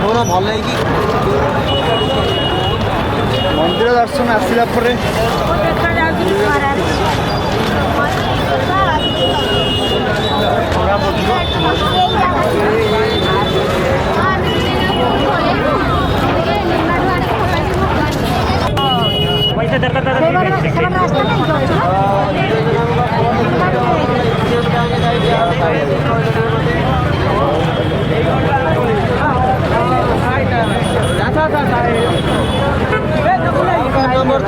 कौन भल मंदिर दर्शन आसला नंबर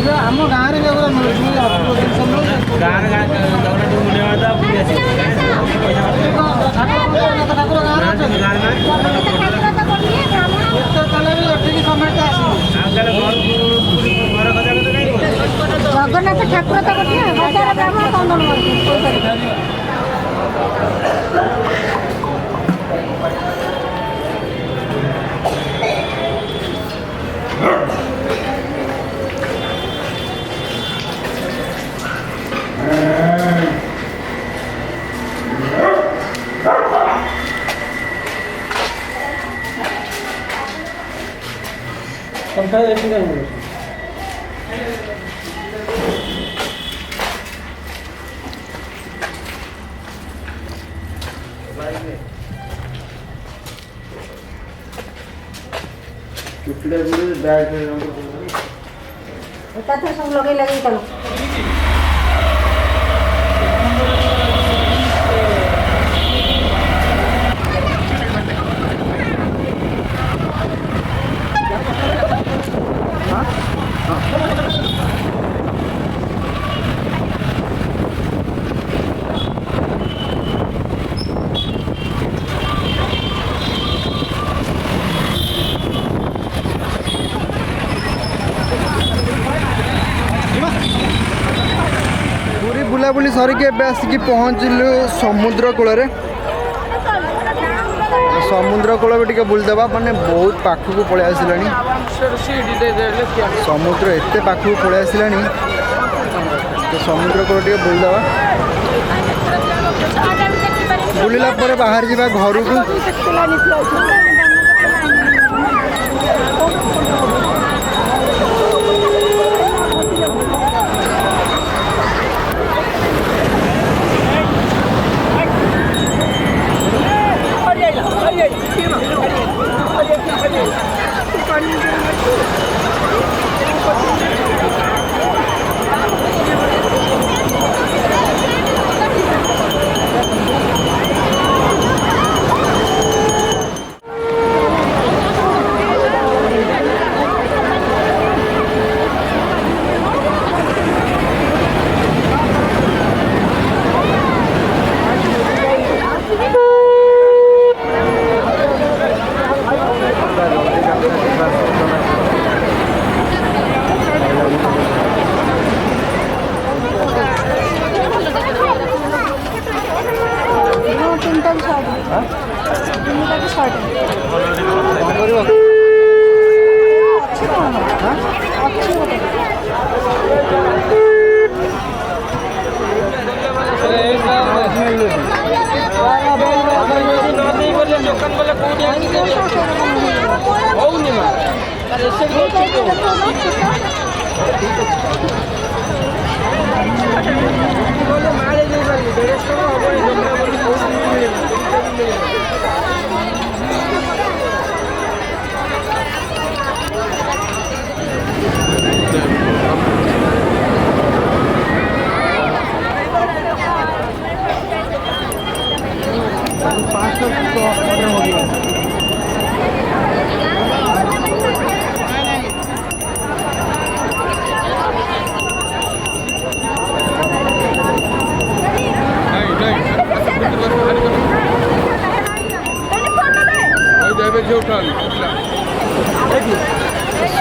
दो आम गाँव जगन्नाथ ठाकुर तो गोटे हजार ब्राह्मण कौन सब लगे लगे चलो बुलाबुली सरिक आसिक पहुँचलु समुद्र कूल समुद्र कूल भी टे बुलदेवा माने बहुत पाखक पलि आसला समुद्र एत पाखक पलि आसला तो समुद्र कूल टे बुलदेवा बुलला बाहर जावा घर को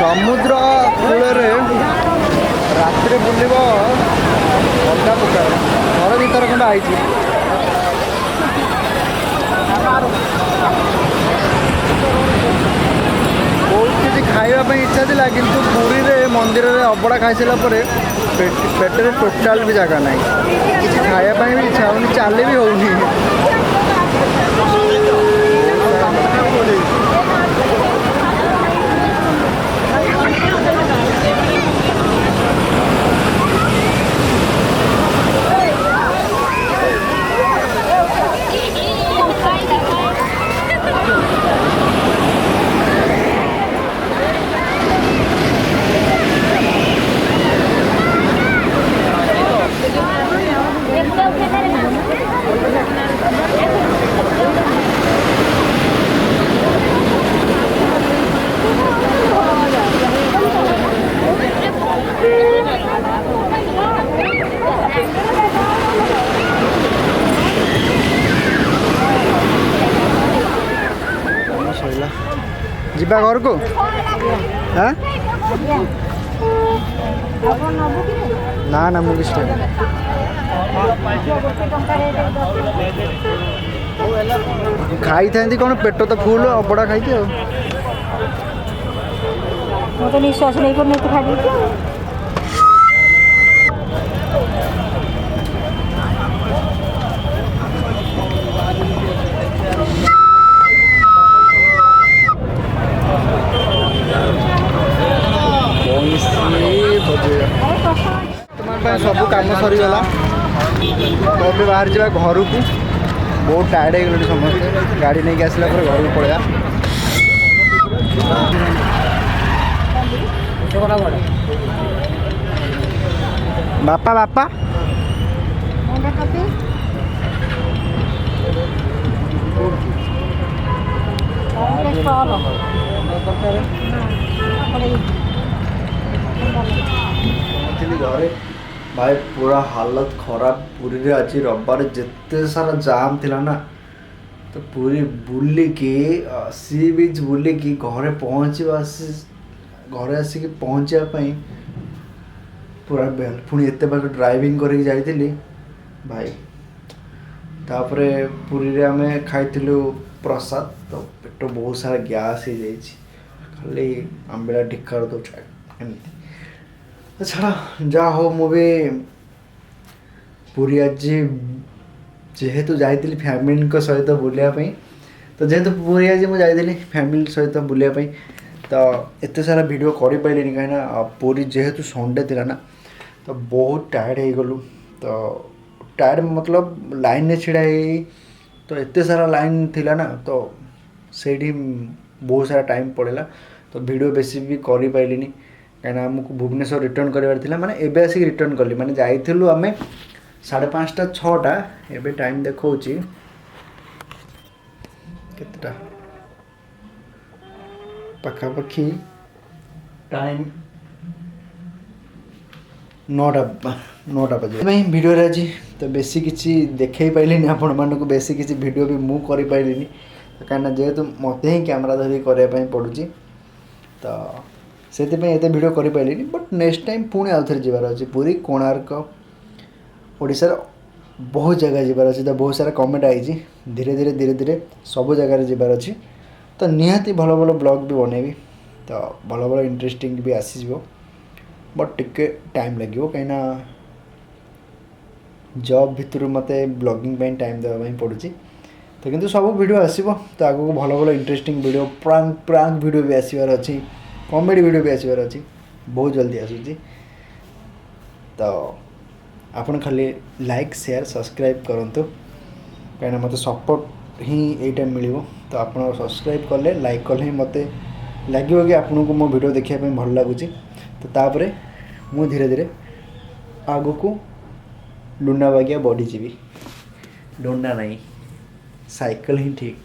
ସମୁଦ୍ର କୂଳରେ ରାତିରେ ବୁଲିବ ଅଲଗା ପ୍ରକାର। ଘର ଭିତରେ ଖଣ୍ଡେ ଆଇଛି। ବହୁତ କିଛି ଖାଇବା ପାଇଁ ଇଚ୍ଛା ଥିଲା, କିନ୍ତୁ ପୁରୀରେ ମନ୍ଦିରରେ ଅବଢ଼ା ଖାଇସାରିଲା ପରେ ପେଟରେ ଟୋଟାଲ ବି ଜାଗା ନାହିଁ। କିଛି ଖାଇବା ପାଇଁ ବି ଇଚ୍ଛା ହେଉନି, ଚାଲି ବି ହେଉନି। ଯିବା ଘରକୁ। ହଁ ନା ନା ମୁଁ କିଛି ଖାଇଥାନ୍ତି କ'ଣ, ପେଟ ତ ଫୁଲ, ଅବଢ଼ା ଖାଇଛି ଆଉ। ମୁଁ ତ ନିଶ୍ୱାସ ନେଇପାରୁନି ଏତେ ଖାଇଦେଇଛି। ସବୁ କାମ ସରିଗଲା, ତ ଏବେ ବାହାରି ଯିବା ଘରକୁ। ବହୁତ ଟାୟାର୍ଡ଼ ହେଇଗଲେଣି ସମସ୍ତେ। ଗାଡ଼ି ନେଇକି ଆସିଲା ପରେ ଘରକୁ ପଳେଇବା। ବାପା ବାପା ଘରେ ଭାଇ पूरा हालत खराब। पुरी रे आज रविवार जिते सारा जाम थिला ना, तो पुरी बुलिकी सी बीच बुलिकी घरे पहुँचवा, घरे आसिक पहुँचापी पूरा बेल। पुणी एत बार ड्राइविंग करके जाइली भाई। तापरे पुरी रे आमे खाइलु प्रसाद, तो पेट बहुत सारा गैस हो जाइए। खाली आंबेला ढिकार दो एमती। छाड़ा जा हो, मुझे पुरी आज जेहेतु जाइली फैमिली सहित बुलायापी, तो जेहेतु पुरी आज मुझे जाइली फैमिली सहित बुलायापी, तो एत सारा वीडियो कर पारे कहीं पुरी जेहेतु संडे थिला ना, तो बहुत टायर्ड हो गलु। तो टायर्ड मतलब लाइन में छिड़ा तो एत सारा लाइन थिला ना, तो सेठी बहुत सारा टाइम पड़ेगा। तो वीडियो बेसी भी कर पारे कहीं आमको भुवनेश्वर रिटर्न कर माने एबे आसिक रिटर्न कली माने जाइलु आम 5:30 6टा। एबे टाइम देखा केतेटा पाखापाखि टाइम 9टा बजे वीडियो आज। तो बेसी किसी देखे पाइलिनी आपण मानक, बेसी किसी वीडियो भी मु कर पाइलिनी कहीं जेहेतु मत ही कैमरा धरिक करने पड़ुची, तो से एत वीडियो कर पारे। बट नेक्स्ट टाइम पुणी आउ थे जबार अच्छे पुरी कोणार्क ओडिशार बहुत जगह जबार अच्छे। तो बहुत सारा कमेंट आई धीरे धीरे धीरे धीरे सब जगह जबार अच्छे। तो निहाती भल भल ब्लॉग भी बनैबी, तो भल भल इंटरेस्टिंग भी आसीज। बट टिके टाइम लगे कहीं जॉब भितर मत ब्लॉगिंग टाइम देवाई पड़ुची। तो किंतु सब वीडियो आसो, तो आगो भल भल इंटरेस्टिंग वीडियो प्रांक वीडियो भी आसबार अच्छी, कॉमेडी वीडियो भी आसबार अच्छी, बहुत जल्दी आसूची। तो आपन खाली लाइक शेयर सब्सक्राइब करंतु, कहीं मत सपोर्ट ही यहीटा मिल। तो आप सब्सक्राइब कले लाइक कले ही मत लगे कि आपन को मो वीडियो देखापी भल लगुच। तो तापरे मु धीरे धीरे आगु को लुना बागिया बढ़ीजी। लुना नहीं साइकिल ही ठीक।